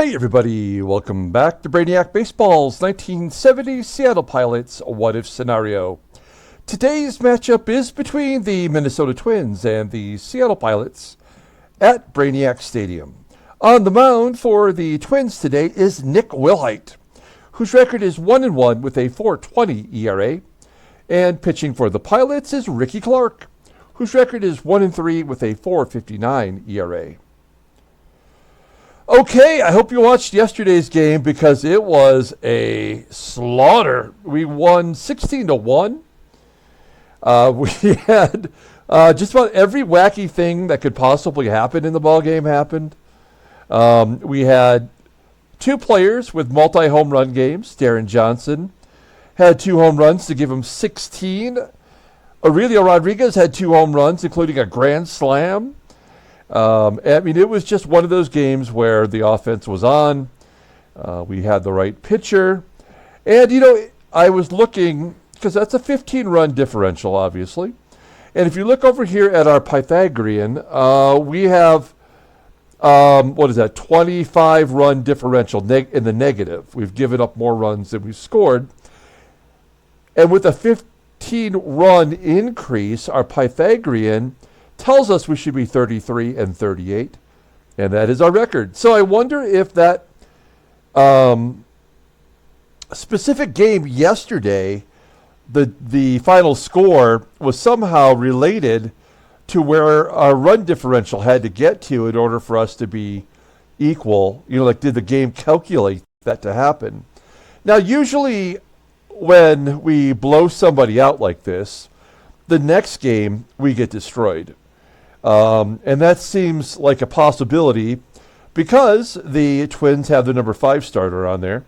Hey everybody, welcome back to Brainiac Baseball's 1970 Seattle Pilots What If Scenario. Today's matchup is between the Minnesota Twins and the Seattle Pilots at Brainiac Stadium. On the mound for the Twins today is Nick Willhite, whose record is 1-1 with a 4.20 ERA. And pitching for the Pilots is Rickey Clark, whose record is 1-3 with a 4.59 ERA. Okay, I hope you watched yesterday's game because it was a slaughter. We won 16-1. We had just about every wacky thing that could possibly happen in the ball game happened. We had two players with multi-home run games. Deron Johnson had 2 home runs to give him 16. Aurelio Rodriguez had 2 home runs, including a grand slam. It was just one of those games where the offense was on. We had the right pitcher. And, I was looking, because that's a 15-run differential, obviously. And if you look over here at our Pythagorean, we have, 25-run differential in the negative. We've given up more runs than we've scored. And with a 15-run increase, our Pythagorean tells us we should be 33-38, and that is our record. So I wonder if that specific game yesterday, the final score was somehow related to where our run differential had to get to in order for us to be equal. Did the game calculate that to happen? Now, usually when we blow somebody out like this, the next game we get destroyed. And that seems like a possibility because the Twins have the number 5 starter on there,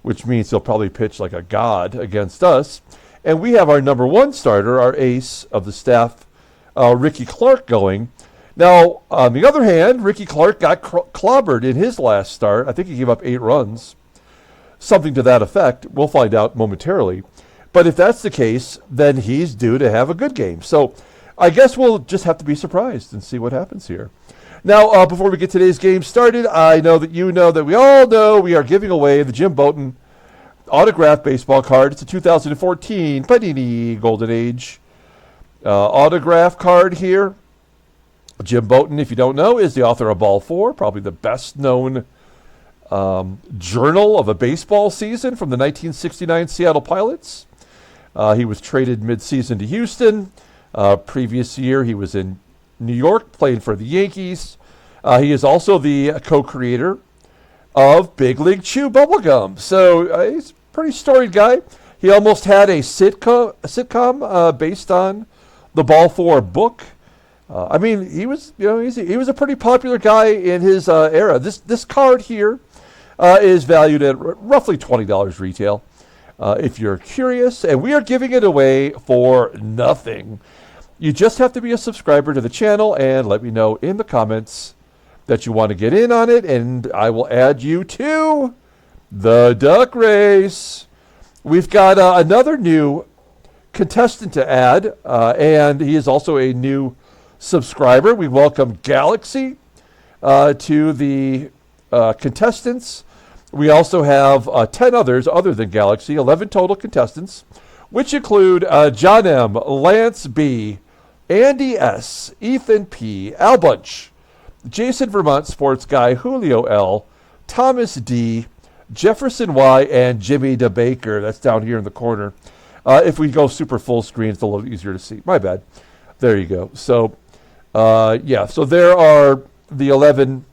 which means he'll probably pitch like a god against us. And we have our number 1 starter, our ace of the staff, Rickey Clark, going. Now, on the other hand, Rickey Clark got clobbered in his last start. I think he gave up 8 runs, something to that effect. We'll find out momentarily. But if that's the case, then he's due to have a good game. So I guess we'll just have to be surprised and see what happens here. Now, before we get today's game started, I know that you know that we all know we are giving away the Jim Bouton autographed baseball card. It's a 2014 Panini Golden Age autograph card here. Jim Bouton, if you don't know, is the author of Ball 4, probably the best-known journal of a baseball season from the 1969 Seattle Pilots. He was traded mid-season to Houston. Previous year, he was in New York playing for the Yankees. He is also the co-creator of Big League Chew Bubblegum. So he's a pretty storied guy. He almost had a sitcom based on the Ball 4 book. He was a pretty popular guy in his era. This card here is valued at roughly $20 retail. If you're curious, and we are giving it away for nothing. You just have to be a subscriber to the channel and let me know in the comments that you want to get in on it, and I will add you to the duck race. We've got another new contestant to add, and he is also a new subscriber. We welcome Galaxy to the contestants. We also have 10 others other than Galaxy, 11 total contestants, which include John M., Lance B., Andy S., Ethan P., Al Bunch, Jason Vermont Sports Guy, Julio L., Thomas D., Jefferson Y., and Jimmy DeBaker. That's down here in the corner. If we go super full screen, it's a little easier to see. My bad. There you go. So, so there are the 11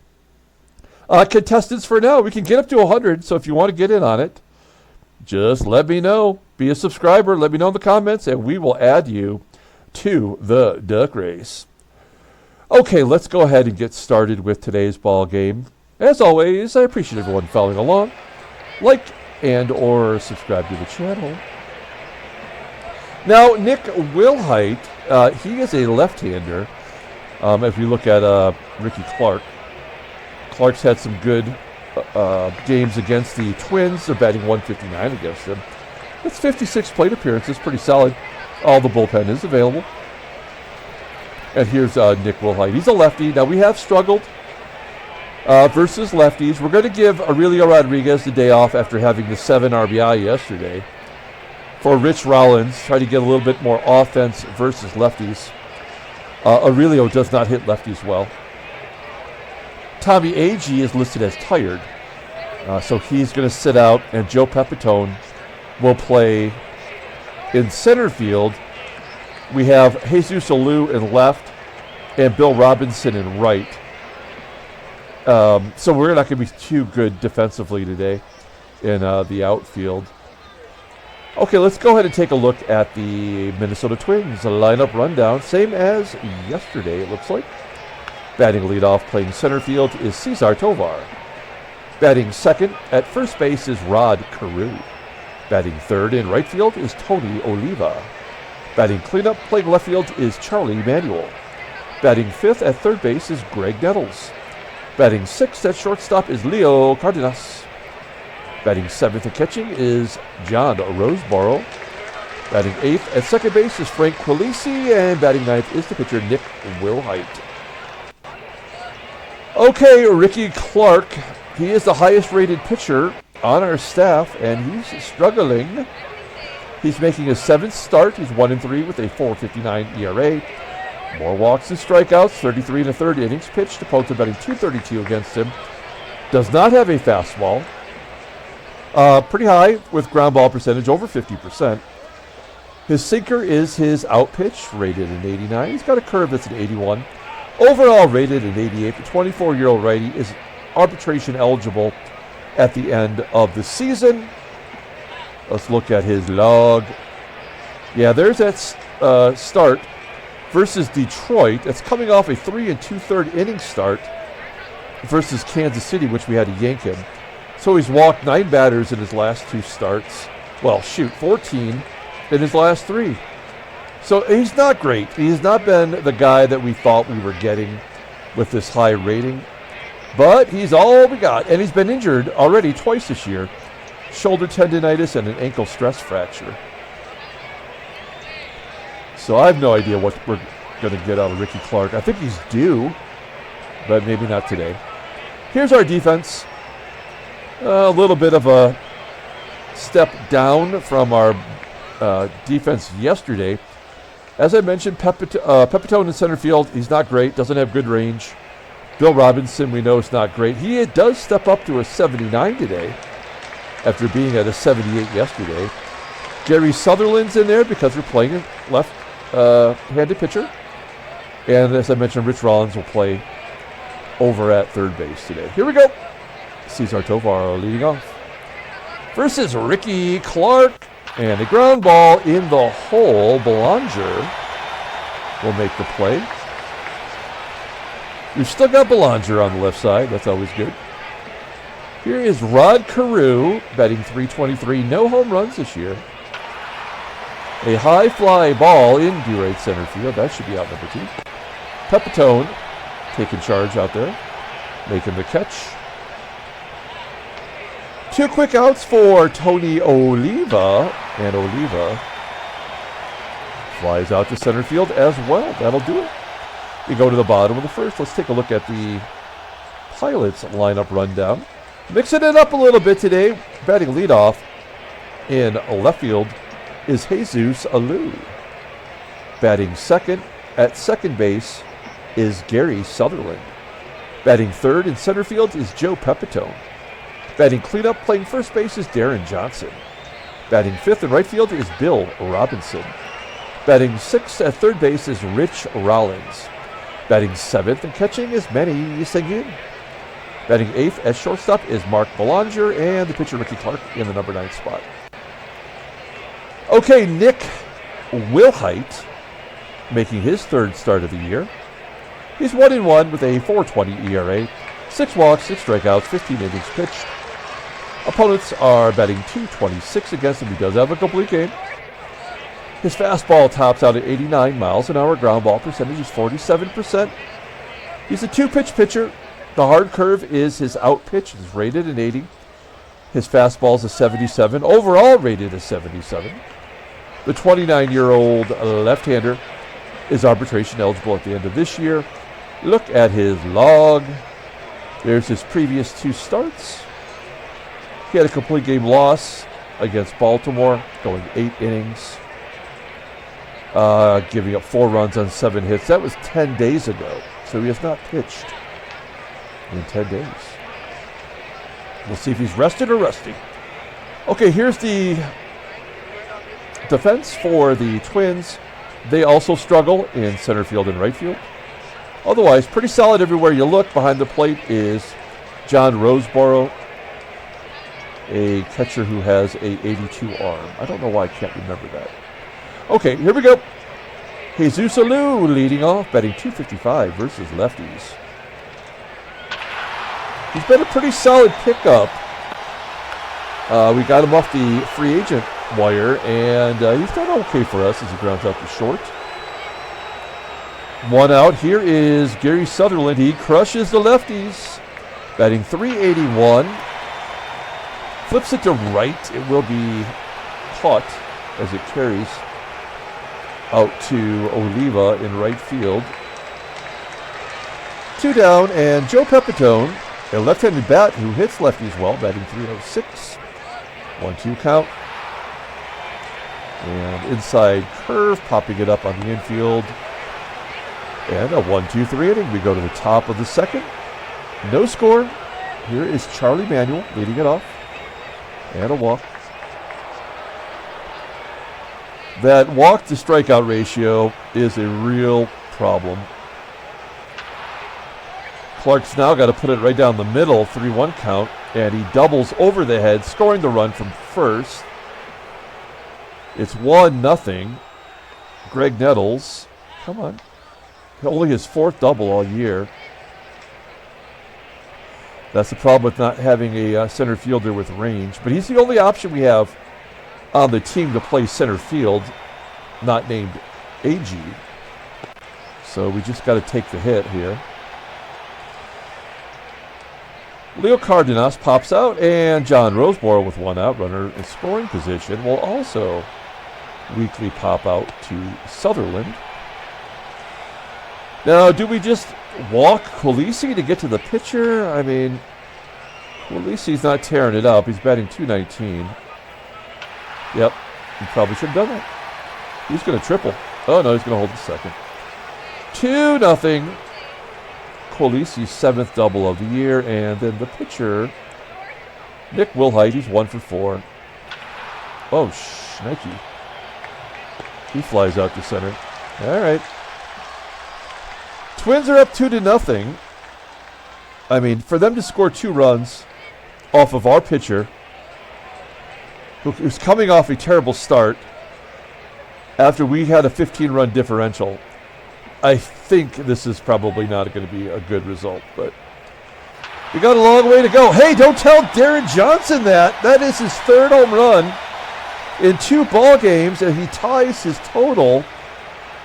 contestants for now. We can get up to 100, so if you want to get in on it, just let me know. Be a subscriber. Let me know in the comments, and we will add you to the duck race. Okay, let's go ahead and get started with today's ball game. As always, I appreciate everyone following along. Like and or subscribe to the channel. Now, Nick Willhite, he is a left-hander. If you look at Rickey Clark, Clark's had some good games against the Twins. They're batting 159 against them. That's 56 plate appearances, pretty solid. All the bullpen is available. And here's Nick Willhite. He's a lefty. Now, we have struggled versus lefties. We're going to give Aurelio Rodriguez the day off after having the 7 RBI yesterday. For Rich Rollins, try to get a little bit more offense versus lefties. Aurelio does not hit lefties well. Tommy Agee is listed as tired, so he's going to sit out, and Joe Pepitone will play in center field. We have Jesus ALOU in left and Bill Robinson in right. So we're not going to be too good defensively today in the outfield. Okay, let's go ahead and take a look at the Minnesota Twins lineup rundown. Same as yesterday, it looks like. Batting leadoff, playing center field, is Cesar TOVAR. Batting second at first base is CAREW. Batting third in right field is Tony OLIVA. Batting cleanup, playing left field, is Charlie MANUEL. Batting fifth at third base is Graig NETTLES. Batting sixth at shortstop is Leo CARDENAS. Batting seventh and catching is John ROSEBORO. Batting eighth at second base is Frank QUILICI, and batting ninth is the pitcher Nick Willhite. Okay, Rickey Clark. He is the highest rated pitcher on our staff, and he's struggling. He's making his 7th start. He's 1-3 with a 4.59 ERA. More walks and strikeouts, 33 1/3 innings pitched. Opponents batting .232 against him. Does not have a fastball. Pretty high with ground ball percentage, over 50%. His sinker is his out pitch, rated an 89. He's got a curve that's an 81. Overall rated an 88. The 24-year-old righty is arbitration eligible at the end of the season. Let's look at his log. Yeah, there's that start versus Detroit. That's coming off a 3 2/3 inning start versus Kansas City, which we had to yank him. So he's walked 9 batters in his last 2 starts. Well, 14 in his last 3. So he's not great. He has not been the guy that we thought we were getting with this high rating. But he's all we got. And he's been injured already twice this year. Shoulder tendonitis and an ankle stress fracture. So I have no idea what we're going to get out of Rickey Clark. I think he's due, but maybe not today. Here's our defense. A little bit of a step down from our defense yesterday. As I mentioned, Pepitone in center field, he's not great, doesn't have good range. Bill Robinson, we know, is not great. He does step up to a 79 today after being at a 78 yesterday. Gary Sutherland's in there because we're playing a left-handed pitcher. And as I mentioned, Rich Rollins will play over at third base today. Here we go. Cesar TOVAR leading off. Versus Rickey Clark. And a ground ball in the hole. Belanger will make the play. We've still got Belanger on the left side. That's always good. Here is CAREW, batting .323. No home runs this year. A high fly ball into right center field. That should be out number 2. Pepitone taking charge out there, making the catch. 2 quick outs for Tony OLIVA, and OLIVA flies out to center field as well. That'll do it. We go to the bottom of the first. Let's take a look at the Pilots lineup rundown. Mixing it up a little bit today. Batting leadoff in left field is Jesus ALOU. Batting second at second base is Gary Sutherland. Batting third in center field is Joe Pepitone. Batting cleanup, playing first base is Deron Johnson. Batting fifth in right field is Bill Robinson. Batting sixth at third base is Rich Rollins. Batting seventh and catching is Manny. Batting eighth at shortstop is Mark Belanger, and the pitcher Rickey Clark in the number 9 spot. Okay, Nick Willhite making his 3rd start of the year. He's 1-1 with a 4.20 ERA, 6 walks, 6 strikeouts, 15 innings pitched. Opponents are batting .226 against him. He does have a complete game. His fastball tops out at 89 miles an hour. Ground ball percentage is 47%. He's a 2-pitch pitcher. The hard curve is his out pitch. It's rated an 80. His fastball is a 77. Overall rated a 77. The 29-year-old left-hander is arbitration eligible at the end of this year. Look at his log. There's his previous 2 starts. He had a complete game loss against Baltimore, going 8 innings, giving up 4 runs on 7 hits. That was 10 days ago, so he has not pitched in 10 days. We'll see if he's rested or rusty. Okay, here's the defense for the Twins. They also struggle in center field and right field. Otherwise, pretty solid everywhere you look. Behind the plate is John Roseboro, a catcher who has a 82 arm. I don't know why I can't remember that. Okay, here we go. Jesus ALOU leading off, batting .255 versus lefties. He's been a pretty solid pickup. We got him off the free agent wire, and he's done okay for us as he grounds out to short. 1 out. Here is Gary Sutherland. He crushes the lefties, batting .381. Flips it to right. It will be caught as it carries out to Oliva in right field. 2 down, and Joe Pepitone, a left-handed bat who hits lefties well, batting .306. 1-2 count. And inside curve, popping it up on the infield. And a 1-2-3 inning. We go to the top of the second. No score. Here is Charlie Manuel leading it off. And a walk. That walk to strikeout ratio is a real problem. Clark's now got to put it right down the middle, 3-1 count, and he doubles over the head, scoring the run from first. It's 1-0. Graig Nettles, come on. Only his 4th double all year. That's the problem with not having a center fielder with range. But he's the only option we have on the team to play center field, not named AG. So we just got to take the hit here. Leo Cardenas pops out, and John Roseboro with 1 out, runner in scoring position, will also weakly pop out to Sutherland. Now, do we just walk QUILICI to get to the pitcher? I mean, QUILICI's not tearing it up. He's batting .219. Yep, he probably should have done that. He's going to triple. Oh, no, he's going to hold the second. 2-0. QUILICI's 7th double of the year, and then the pitcher, Nick Willhite, he's 1 for 4. Oh, shnikey. He flies out to center. All right. Twins are up 2-0. I mean, for them to score 2 runs off of our pitcher, who's coming off a terrible start after we had a 15-run differential, I think this is probably not going to be a good result, but we got a long way to go. Hey, don't tell Deron Johnson that. That is his 3rd home run in 2 ball games, and he ties his total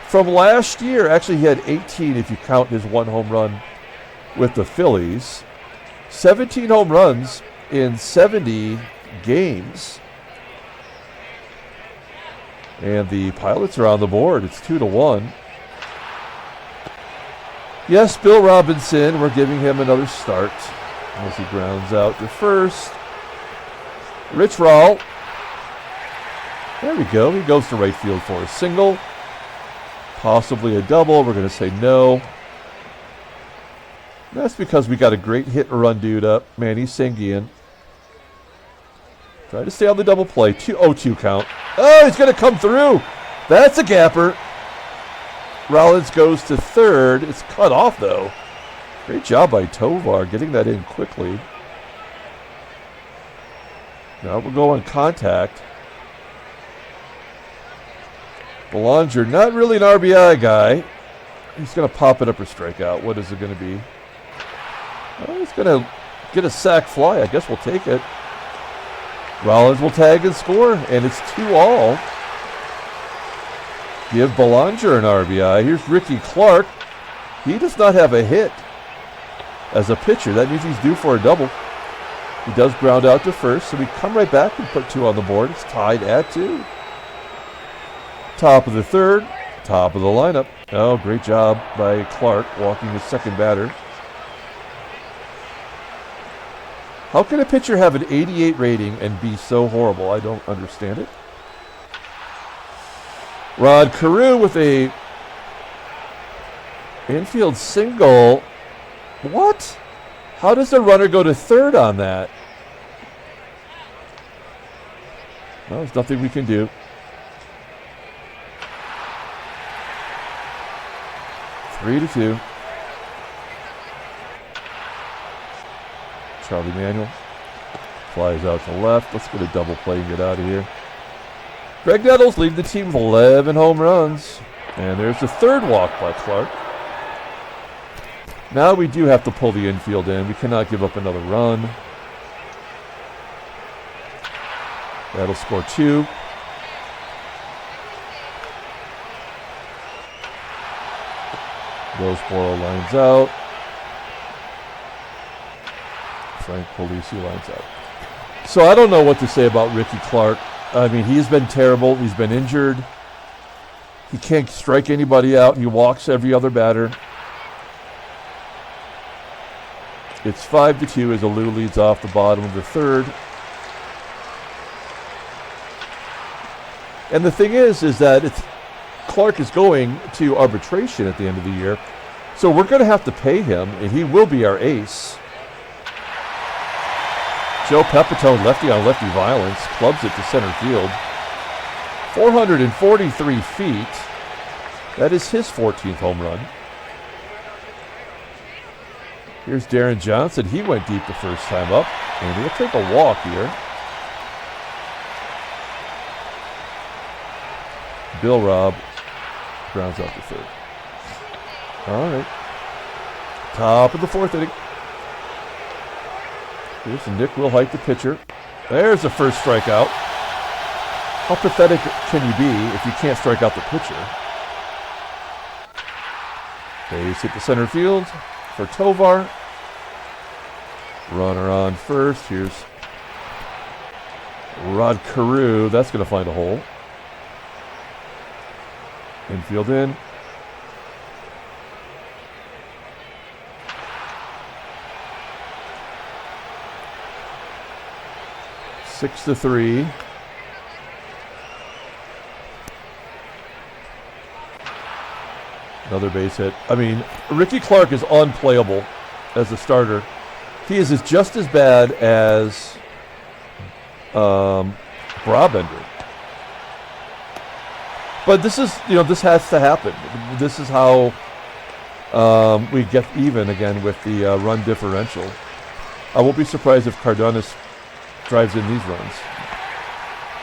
from last year. Actually, he had 18 if you count his 1 home run with the Phillies. 17 home runs in 70 games. And the Pilots are on the board. It's 2-1. Yes, Bill Robinson, we're giving him another start as he grounds out to first. Rich Rawl. There we go. He goes to right field for a single. Possibly a double. We're going to say no. That's because we got a great hit and run dude up. Manny Sanguillen. Try to stay on the double play. 2-0-2 count. Oh, he's going to come through. That's a gapper. Rollins goes to third. It's cut off, though. Great job by TOVAR getting that in quickly. Now we'll go on contact. Belanger, not really an RBI guy. He's going to pop it up or strike out. What is it going to be? Well, he's going to get a sac fly. I guess we'll take it. Rollins will tag and score, and it's 2-all. Give Belanger an RBI. Here's Rickey Clark. He does not have a hit as a pitcher. That means he's due for a double. He does ground out to first, so we come right back and put 2 on the board. It's tied at 2. Top of the third, top of the lineup. Oh, great job by Clark walking his second batter. How can a pitcher have an 88 rating and be so horrible? I don't understand it. CAREW with a infield single. What? How does the runner go to third on that? Well, there's nothing we can do. Three to two. Charlie Manuel flies out to left. Let's get a double play and get out of here. Graig Nettles lead the team with 11 home runs. And there's the third walk by Clark. Now we do have to pull the infield in. We cannot give up another run. That'll score 2. Roseboro lines out. QUILICI lines out. So I don't know what to say about Rickey Clark. I mean, he's been terrible. He's been injured. He can't strike anybody out. He walks every other batter. It's 5-2 as ALOU leads off the bottom of the third. And the thing is that Clark is going to arbitration at the end of the year. So we're going to have to pay him, and he will be our ace. Joe PEPITONE, lefty on lefty violence, clubs it to center field. 443 feet. That is his 14th home run. Here's Deron Johnson. He went deep the first time up, and he'll take a walk here. Bill Robb grounds out the third. All right. Top of the fourth inning. Here's Nick Willhite, the pitcher. There's the first strikeout. How pathetic can you be if you can't strike out the pitcher? Base hit the center field for TOVAR. Runner on first. Here's CAREW. That's going to find a hole. Infield in. Six to 3. Another base hit. I mean, Rickey Clark is unplayable as a starter. He is just as bad as Brabender. But this is, this has to happen. This is how we get even again with the run differential. I won't be surprised if Cardenas drives in these runs.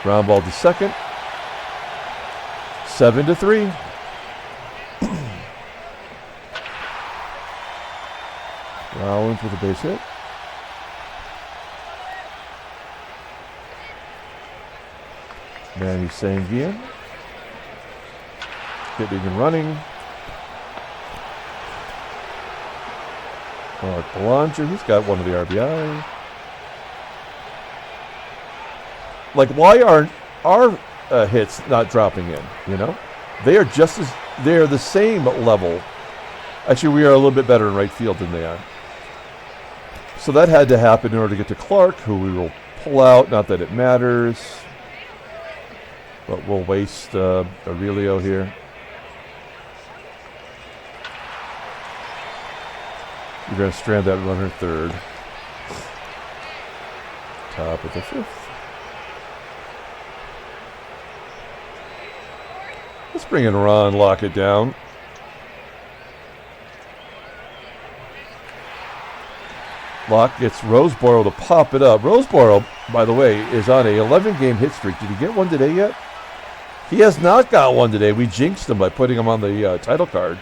Ground ball to second. 7-3. Rollins with a base hit. Manny SANGUILLEN. Hitting and running. BELANGER, he's got one of the RBI. Like, why aren't our hits not dropping in, They are they're the same level. Actually, we are a little bit better in right field than they are. So that had to happen in order to get to Clark, who we will pull out. Not that it matters. But we'll waste Aurelio here. You're going to strand that runner third. Top of the fifth. Let's bring in Ron, lock it down. Locke gets Roseboro to pop it up. Roseboro, by the way, is on a 11-game hit streak. Did he get one today yet? He has not got one today. We jinxed him by putting him on the title card.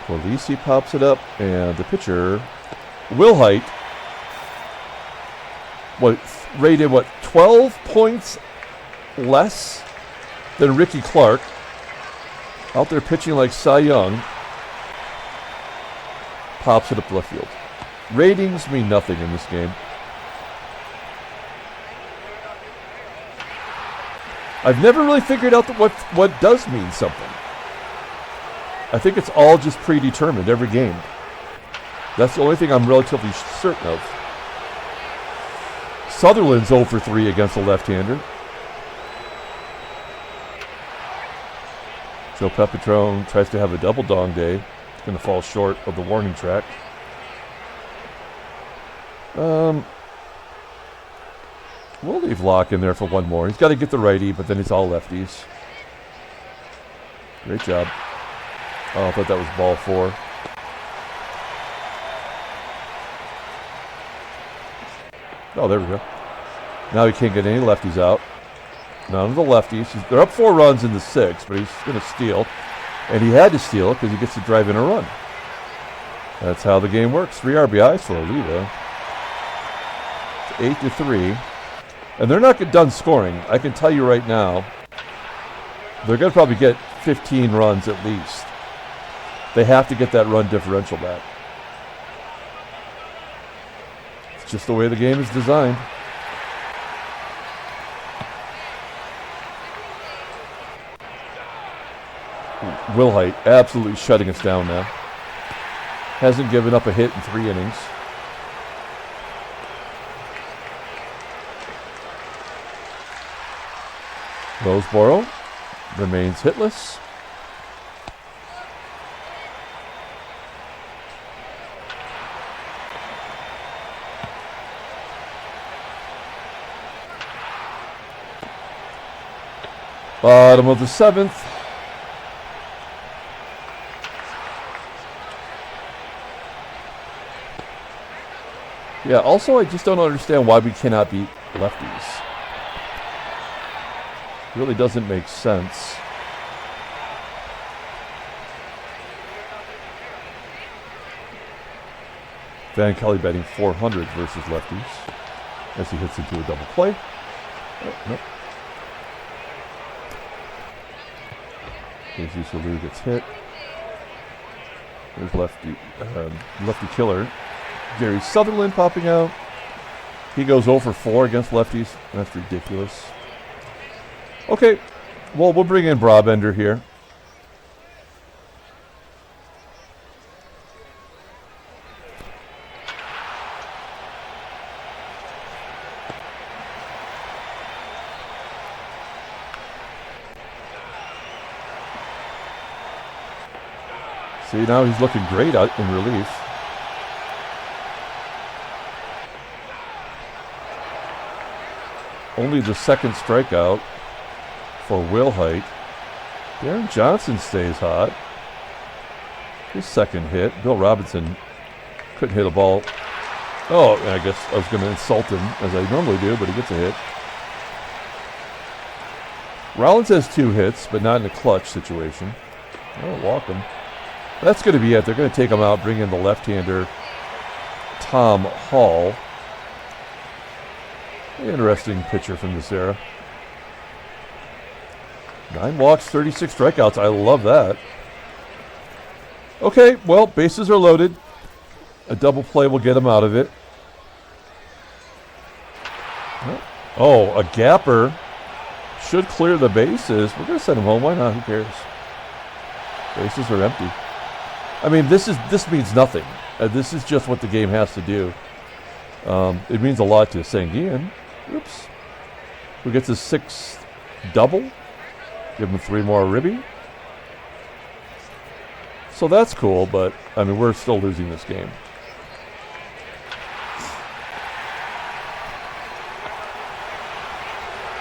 QUILICI pops it up, and the pitcher, Willhite, rated 12 points less than Rickey Clark. Out there pitching like Cy Young. Pops it up left field. Ratings mean nothing in this game. I've never really figured out what does mean something. I think it's all just predetermined every game. That's the only thing I'm relatively certain of. Sutherland's 0 for 3 against a left-hander. Joe PEPITONE tries to have a double dong day. It's going to fall short of the warning track. We'll leave Locke in there for one more. He's got to get the righty, but then it's all lefties. Great job. Oh, I thought that was ball 4. Oh, there we go. Now he can't get any lefties out. None of the lefties. They're up 4 runs in the 6th, but he's going to steal. And he had to steal it because he gets to drive in a run. That's how the game works. 3 RBIs for OLIVA. It's 8-3. And they're not done scoring. I can tell you right now, they're going to probably get 15 runs at least. They have to get that run differential back. It's just the way the game is designed. Willhite absolutely shutting us down now. Hasn't given up a hit in 3 innings. Roseboro remains hitless. Bottom of the 7th. Yeah, also I just don't understand why we cannot beat lefties. It really doesn't make sense. Van Kelly batting .400 versus lefties as he hits into a double play. Oh, nope. Jesus ALOU gets hit. There's lefty killer. Gary Sutherland popping out. He goes 0 for 4 against lefties. That's ridiculous. Okay, well, we'll bring in Brabender here. See, now he's looking great out in relief. Only the 2nd strikeout for Willhite. Deron Johnson stays hot. His 2nd hit. Bill Robinson couldn't hit a ball. Oh, I guess I was going to insult him as I normally do, but he gets a hit. Rollins has 2 hits, but not in a clutch situation. Oh, walk him. That's going to be it. They're going to take him out, bring in the left-hander, Tom Hall. Interesting pitcher from this era. 9 walks, 36 strikeouts. I love that. Okay, well, bases are loaded. A double play will get him out of it. Oh, a gapper should clear the bases. We're going to send him home. Why not? Who cares? Bases are empty. I mean, this means nothing. This is just what the game has to do. It means a lot to SANGUILLEN. Oops. Who gets his 6th double? Give him 3 more ribby. So that's cool, but, I mean, we're still losing this game.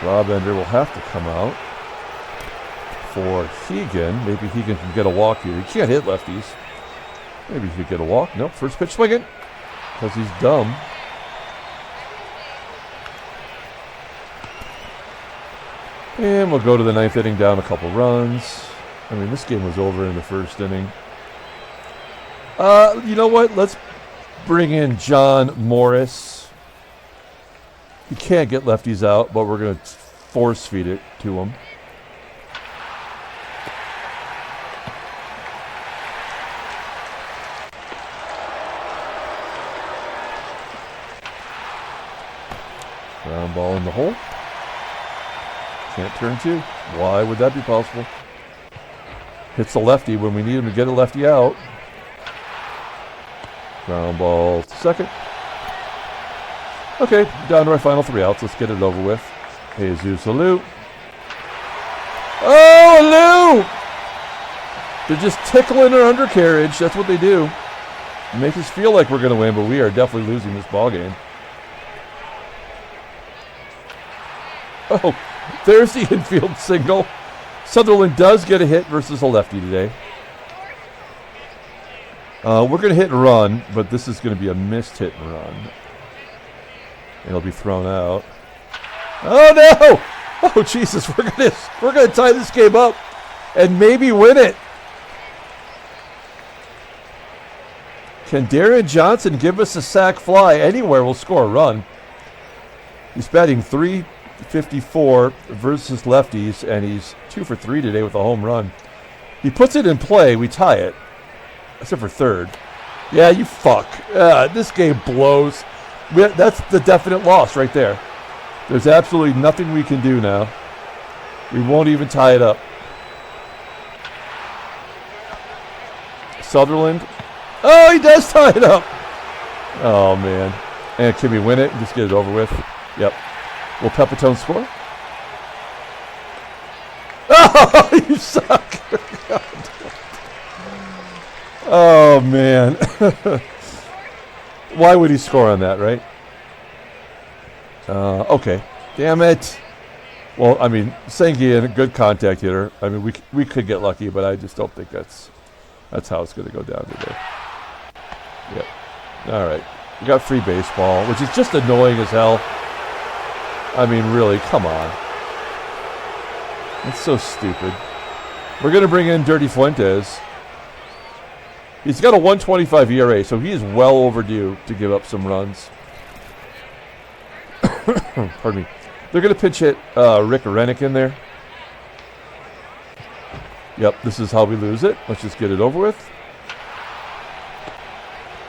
Brabender will have to come out for Hegan. Maybe Hegan can get a walk here. He can't hit lefties. Maybe he could get a walk. Nope, first pitch swinging because he's dumb. And we'll go to the 9th inning down a couple runs. I mean, this game was over in the 1st inning. You know what? Let's bring in John Morris. He can't get lefties out, but we're going to force feed it to him. Ground ball in the hole. Can't turn 2. Why would that be possible? Hits the lefty when we need him to get a lefty out. Ground ball to second. Okay, down to our final 3 outs. Let's get it over with. Jesus ALOU. Oh, ALOU! They're just tickling our undercarriage. That's what they do. Make us feel like we're going to win, but we are definitely losing this ball game. Oh, there's the infield single. Sutherland does get a hit versus a lefty today. We're going to hit and run, but this is going to be a missed hit and run. It'll be thrown out. Oh no! Oh Jesus, we're gonna tie this game up and maybe win it. Can Deron Johnson give us a sac fly anywhere? We'll score a run. He's batting .354 versus lefties, and he's 2 for 3 today with a home run. He puts it in play. We tie it, except for third. Yeah, you fuck. This game blows. That's the definite loss right there. There's absolutely nothing we can do now. We won't even tie it up. Sutherland. Oh, he does tie it up. Oh, man. And can we win it and just get it over with? Yep. Will PEPITONE score? Oh, you suck. Oh, man. Why would he score on that, right? Okay. Damn it. Well, I mean, SANGUILLEN, a good contact hitter. I mean, we could get lucky, but I just don't think that's how it's going to go down today. Yep. All right. We got free baseball, which is just annoying as hell. I mean, really, come on. It's so stupid. We're going to bring in Dirty Fuentes. He's got a 1.25 ERA, so he is well overdue to give up some runs. Pardon me. They're going to pitch hit Rickey in there. Yep, this is how we lose it. Let's just get it over with.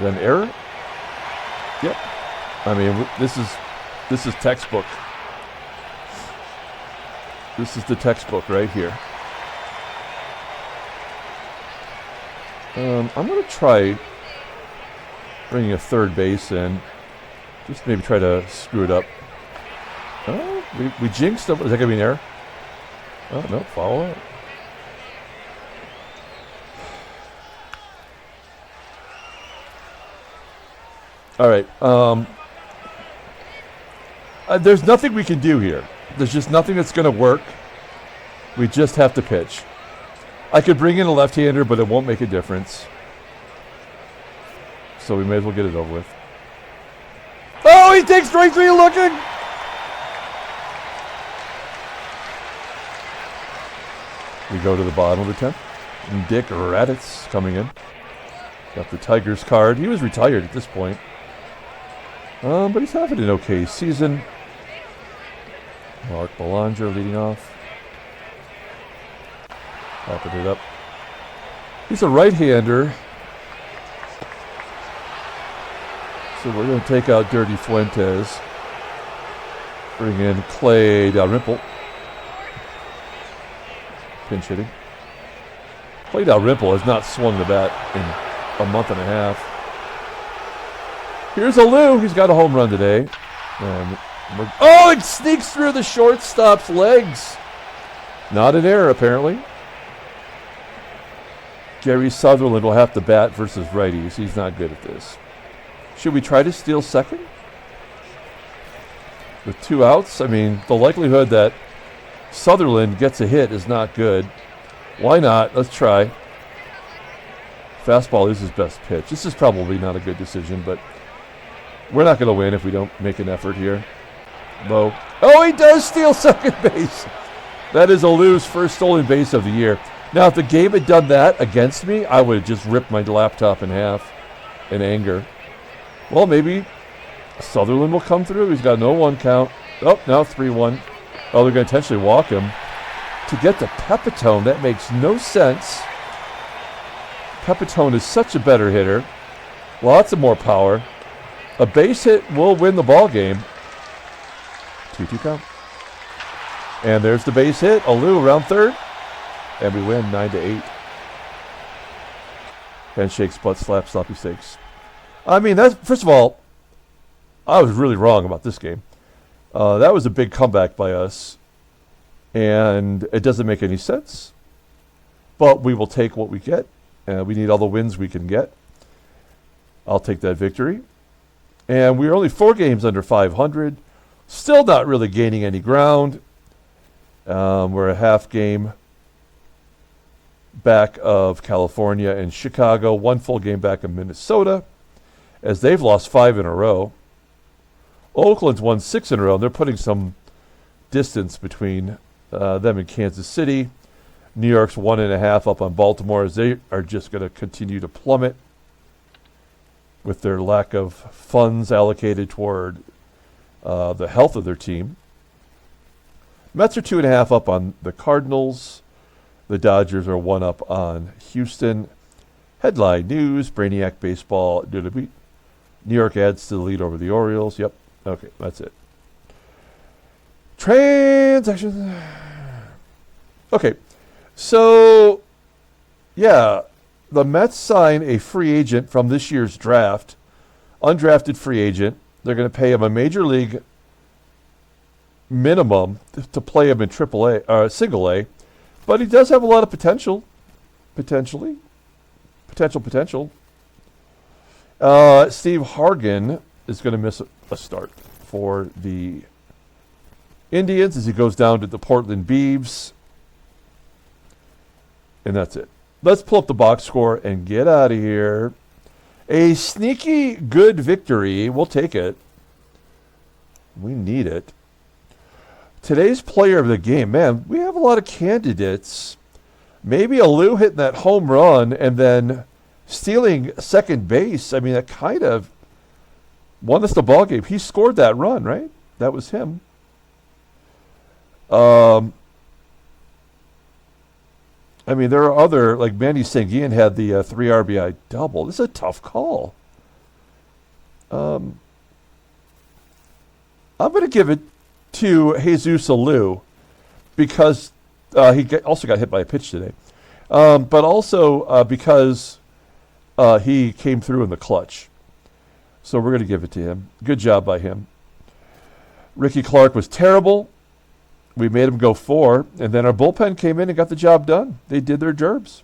Then error. Yep. I mean, this is textbook. This is the textbook right here. I'm going to try bringing a third base in. Just maybe try to screw it up. Oh, we jinxed them. Is that going to be an error? Oh, no, follow up. All right. There's nothing we can do here. There's just nothing that's going to work. We just have to pitch. I could bring in a left-hander, but it won't make a difference. So we may as well get it over with. Oh, he takes strike 3 looking! We go to the bottom of the 10th. And Dick Raditz coming in. Got the Tigers card. He was retired at this point. But he's having an okay season. Mark Belanger leading off. Popping it up. He's a right-hander. So we're going to take out Dirty Fuentes. Bring in Clay Dalrymple. Pinch hitting. Clay Dalrymple has not swung the bat in a month and a half. Here's ALOU. He's got a home run today. And oh, it sneaks through the shortstop's legs. Not an error, apparently. Gary Sutherland will have to bat versus righties. He's not good at this. Should we try to steal second? With 2 outs? I mean, the likelihood that Sutherland gets a hit is not good. Why not? Let's try. Fastball is his best pitch. This is probably not a good decision, but we're not going to win if we don't make an effort here. Low. Oh, he does steal second base. That is ALOU's first stolen base of the year. Now, if the game had done that against me, I would have just ripped my laptop in half in anger. Well, maybe Sutherland will come through. He's got an 0-1 count. Oh, now 3-1. Oh, they're going to intentionally walk him. To get to PEPITONE, that makes no sense. PEPITONE is such a better hitter. Lots of more power. A base hit will win the ball game. 2-2 count. And there's the base hit. ALOU around third. And we win 9-8. Handshakes, butt slaps, sloppy steaks. I mean, first of all, I was really wrong about this game. That was a big comeback by us, and it doesn't make any sense. But we will take what we get. We need all the wins we can get. I'll take that victory. And we're only 4 games under 500. Still not really gaining any ground. We're a half game back of California and Chicago. 1 full game back of Minnesota, as they've lost 5 in a row. Oakland's won 6 in a row. They're putting some distance between them and Kansas City. New York's 1.5 up on Baltimore, as they are just going to continue to plummet with their lack of funds allocated toward the health of their team. Mets are 2.5 up on the Cardinals. The Dodgers are 1 up on Houston. Headline news: Brainiac baseball. New York adds to the lead over the Orioles. Yep. Okay, that's it. Transactions. Okay. So, yeah, the Mets sign a free agent from this year's draft, undrafted free agent. They're going to pay him a major league minimum to play him in Single A, but he does have a lot of potential. Potential. Steve Hargan is going to miss a start for the Indians as he goes down to the Portland Beavs. And that's it. Let's pull up the box score and get out of here. A sneaky good victory. We'll take it. We need it. Today's player of the game. Man, we have a lot of candidates. Maybe ALOU hitting that home run and then stealing second base. I mean, that kind of won us the ball game. He scored that run, right? That was him. I mean, there are other, like Manny had the 3 RBI double. This is a tough call. I'm going to give it to Jesus ALOU because he also got hit by a pitch today. But also because he came through in the clutch. So we're going to give it to him. Good job by him. Rickey Clark was terrible. We made him go 4, and then our bullpen came in and got the job done. They did their gerbs.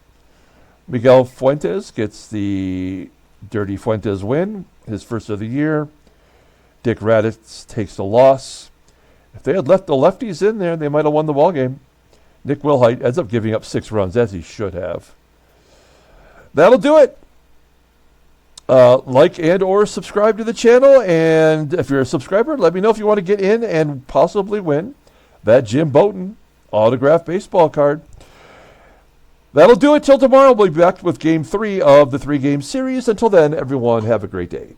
Miguel Fuentes gets the Dirty Fuentes win, his first of the year. Dick Raditz takes the loss. If they had left the lefties in there, they might have won the ball game. Nick Willhite ends up giving up 6 runs, as he should have. That'll do it. Like and or subscribe to the channel, and if you're a subscriber, let me know if you want to get in and possibly win that Jim Bouton autographed baseball card. That'll do it till tomorrow. We'll be back with Game 3 of the 3-game series. Until then, everyone, have a great day.